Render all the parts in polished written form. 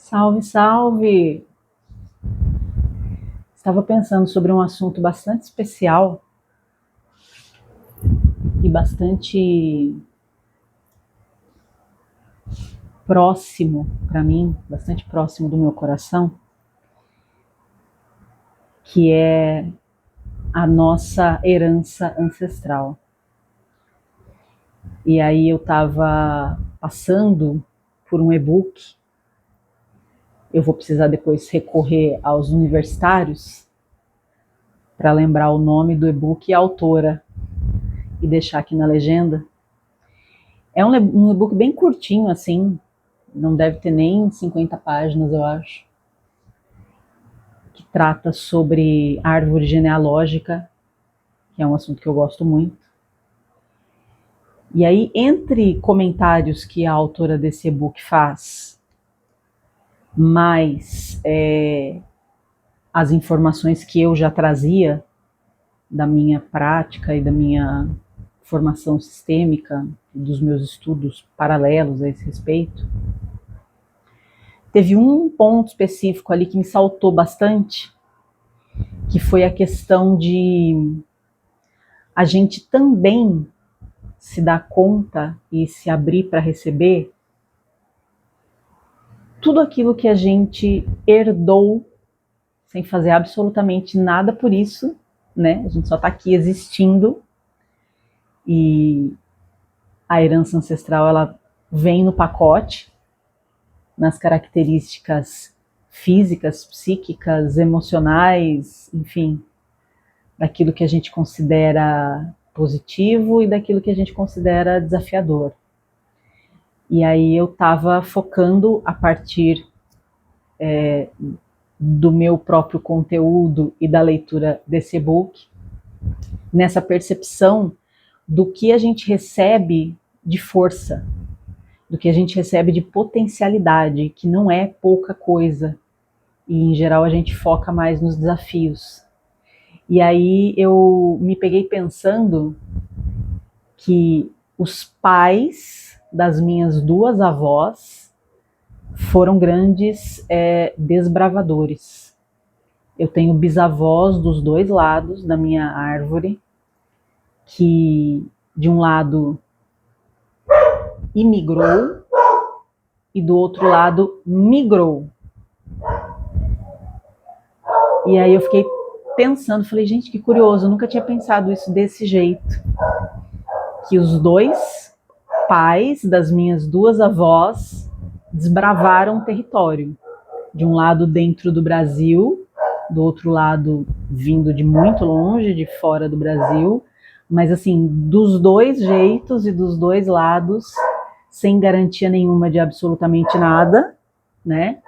Salve, salve! Estava pensando sobre um assunto bastante especial e bastante próximo para mim, bastante próximo do meu coração, que é a nossa herança ancestral. E aí eu estava passando por um e-book, eu vou precisar depois recorrer aos universitários para lembrar o nome do e-book e a autora e deixar aqui na legenda. É um e-book bem curtinho, assim, não deve ter nem 50 páginas, eu acho, que trata sobre árvore genealógica, que é um assunto que eu gosto muito. E aí, entre comentários que a autora desse e-book faz, mais as informações que eu já trazia da minha prática e da minha formação sistêmica, dos meus estudos paralelos a esse respeito, teve um ponto específico ali que me saltou bastante, que foi a questão de a gente também se dar conta e se abrir para receber tudo aquilo que a gente herdou sem fazer absolutamente nada por isso, né? A gente só está aqui existindo e a herança ancestral ela vem no pacote, nas características físicas, psíquicas, emocionais, enfim, daquilo que a gente considera positivo e daquilo que a gente considera desafiador. E aí eu estava focando a partir do meu próprio conteúdo e da leitura desse e-book, nessa percepção do que a gente recebe de força, do que a gente recebe de potencialidade, que não é pouca coisa. E em geral a gente foca mais nos desafios. E aí eu me peguei pensando que os pais das minhas duas avós foram grandes desbravadores. Eu tenho bisavós dos dois lados da minha árvore, que de um lado imigrou e do outro lado migrou. E aí eu fiquei pensando, falei, gente, que curioso, eu nunca tinha pensado isso desse jeito. Que os dois pais das minhas duas avós desbravaram o território. De um lado dentro do Brasil, do outro lado vindo de muito longe, de fora do Brasil, mas assim, dos dois jeitos e dos dois lados, sem garantia nenhuma de absolutamente nada, né?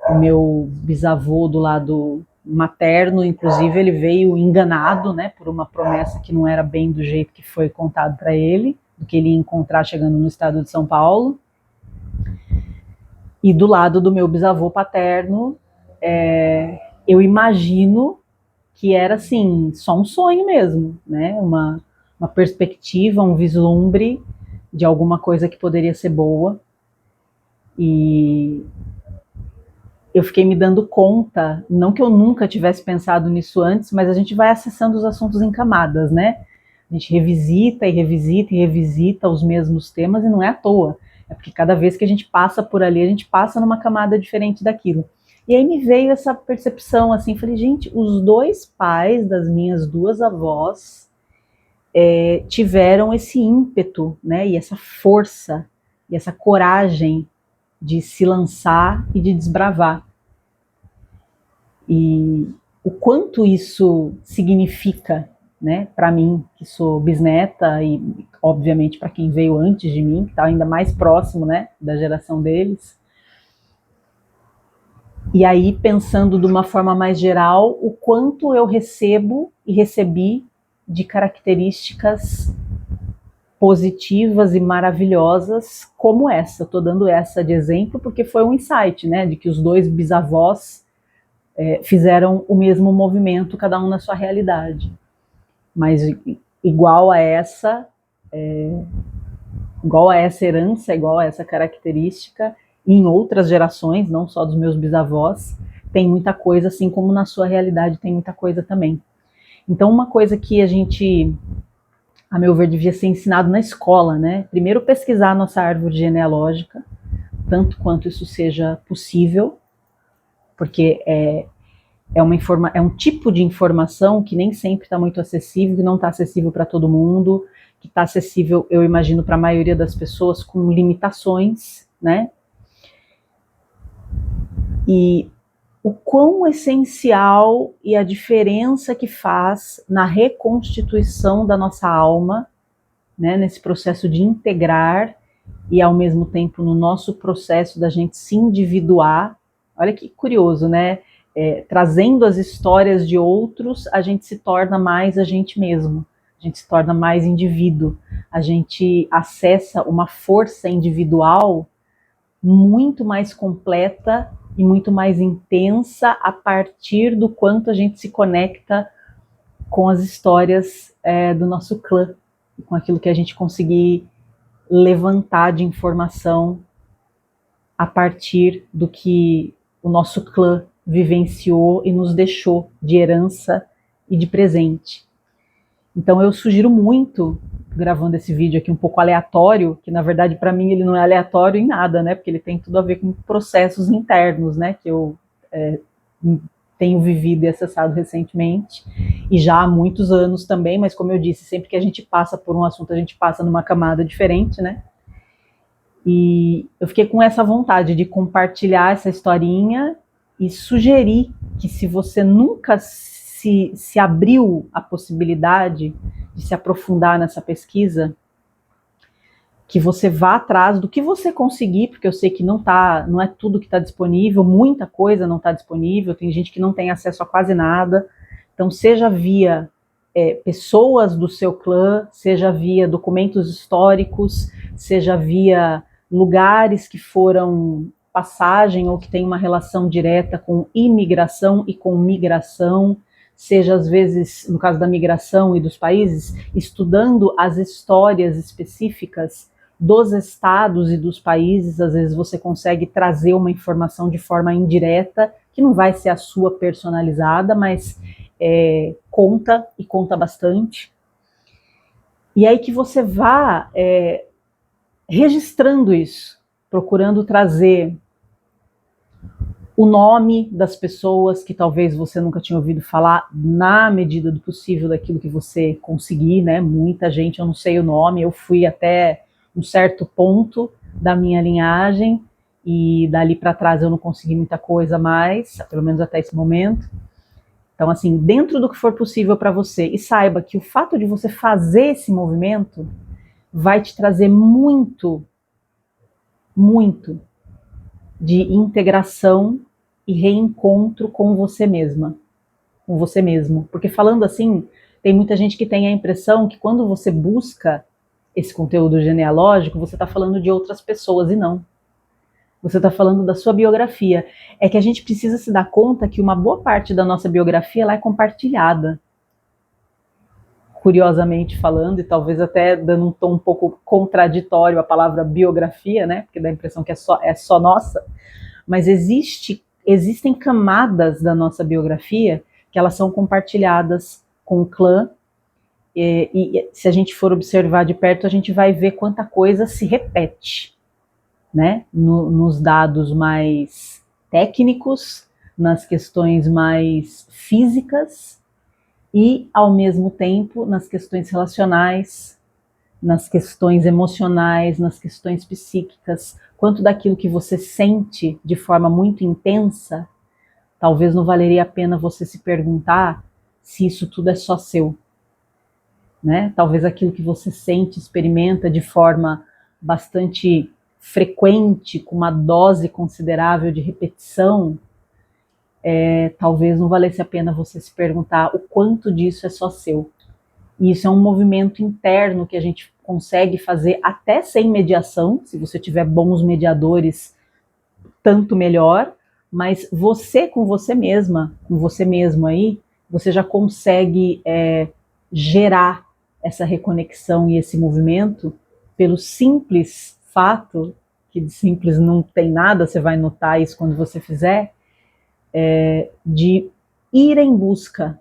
O meu bisavô do lado materno, inclusive, ele veio enganado, né, por uma promessa que não era bem do jeito que foi contado para ele, do que ele ia encontrar chegando no estado de São Paulo. E do lado do meu bisavô paterno, eu imagino que era assim, só um sonho mesmo, né? Uma perspectiva, um vislumbre de alguma coisa que poderia ser boa. E eu fiquei me dando conta, não que eu nunca tivesse pensado nisso antes, mas a gente vai acessando os assuntos em camadas, né? A gente revisita e revisita e revisita os mesmos temas e não é à toa. É porque cada vez que a gente passa por ali, a gente passa numa camada diferente daquilo. E aí me veio essa percepção, assim, falei, gente, os dois pais das minhas duas avós tiveram esse ímpeto, né? E essa força, e essa coragem de se lançar e de desbravar. E o quanto isso significa, né, para mim, que sou bisneta, e obviamente para quem veio antes de mim, que está ainda mais próximo, né, da geração deles. E aí, pensando de uma forma mais geral, o quanto eu recebo e recebi de características positivas e maravilhosas como essa. Estou dando essa de exemplo porque foi um insight, né, de que os dois bisavós fizeram o mesmo movimento, cada um na sua realidade. Mas igual a essa herança, igual a essa característica, em outras gerações, não só dos meus bisavós, tem muita coisa, assim como na sua realidade tem muita coisa também. Então, uma coisa que a gente, a meu ver, devia ser ensinado na escola, né? Primeiro, pesquisar a nossa árvore genealógica, tanto quanto isso seja possível, porque é um tipo de informação que nem sempre está muito acessível, que não está acessível para todo mundo, que está acessível, eu imagino, para a maioria das pessoas com limitações, né? E o quão essencial e a diferença que faz na reconstituição da nossa alma, né, nesse processo de integrar e ao mesmo tempo no nosso processo da gente se individuar. Olha que curioso, né? Trazendo as histórias de outros, a gente se torna mais a gente mesmo, a gente se torna mais indivíduo, a gente acessa uma força individual muito mais completa e muito mais intensa a partir do quanto a gente se conecta com as histórias do nosso clã, com aquilo que a gente conseguir levantar de informação a partir do que o nosso clã vivenciou e nos deixou de herança e de presente. Então eu sugiro muito, gravando esse vídeo aqui um pouco aleatório, que na verdade para mim ele não é aleatório em nada, né? Porque ele tem tudo a ver com processos internos, né? Que eu tenho vivido e acessado recentemente, e já há muitos anos também, mas como eu disse, sempre que a gente passa por um assunto, a gente passa numa camada diferente, né? E eu fiquei com essa vontade de compartilhar essa historinha e sugerir que se você nunca se abriu a possibilidade de se aprofundar nessa pesquisa, que você vá atrás do que você conseguir, porque eu sei que não é tudo que está disponível, muita coisa não está disponível, tem gente que não tem acesso a quase nada, então seja via pessoas do seu clã, seja via documentos históricos, seja via lugares que foram passagem ou que tem uma relação direta com imigração e com migração, seja às vezes, no caso da migração e dos países, estudando as histórias específicas dos estados e dos países, às vezes você consegue trazer uma informação de forma indireta, que não vai ser a sua personalizada, mas conta, e conta bastante. E aí que você vá registrando isso, procurando trazer o nome das pessoas que talvez você nunca tinha ouvido falar, na medida do possível daquilo que você conseguir, né? Muita gente, eu não sei o nome, eu fui até um certo ponto da minha linhagem e dali para trás eu não consegui muita coisa mais, pelo menos até esse momento. Então, assim, dentro do que for possível para você, e saiba que o fato de você fazer esse movimento vai te trazer muito, muito de integração e reencontro com você mesma, com você mesmo. Porque falando assim, tem muita gente que tem a impressão que quando você busca esse conteúdo genealógico, você está falando de outras pessoas, e não. Você está falando da sua biografia. É que a gente precisa se dar conta que uma boa parte da nossa biografia ela é compartilhada. Curiosamente falando, e talvez até dando um tom um pouco contraditório a palavra biografia, né? Porque dá a impressão que é só nossa. Mas existem camadas da nossa biografia que elas são compartilhadas com o clã, e se a gente for observar de perto, a gente vai ver quanta coisa se repete, né? Nos dados mais técnicos, nas questões mais físicas e, ao mesmo tempo, nas questões relacionais, nas questões emocionais, nas questões psíquicas. Quanto daquilo que você sente de forma muito intensa, talvez não valeria a pena você se perguntar se isso tudo é só seu, né? Talvez aquilo que você sente, experimenta de forma bastante frequente, com uma dose considerável de repetição, talvez não valesse a pena você se perguntar o quanto disso é só seu. E isso é um movimento interno que a gente consegue fazer até sem mediação, se você tiver bons mediadores, tanto melhor, mas você com você mesma, com você mesmo aí, você já consegue gerar essa reconexão e esse movimento pelo simples fato que de simples não tem nada, você vai notar isso quando você fizer, de ir em busca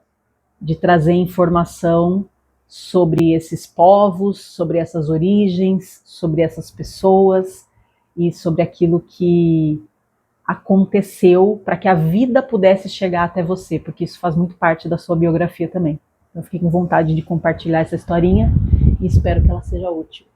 de trazer informação sobre esses povos, sobre essas origens, sobre essas pessoas e sobre aquilo que aconteceu para que a vida pudesse chegar até você, porque isso faz muito parte da sua biografia também. Eu fiquei com vontade de compartilhar essa historinha e espero que ela seja útil.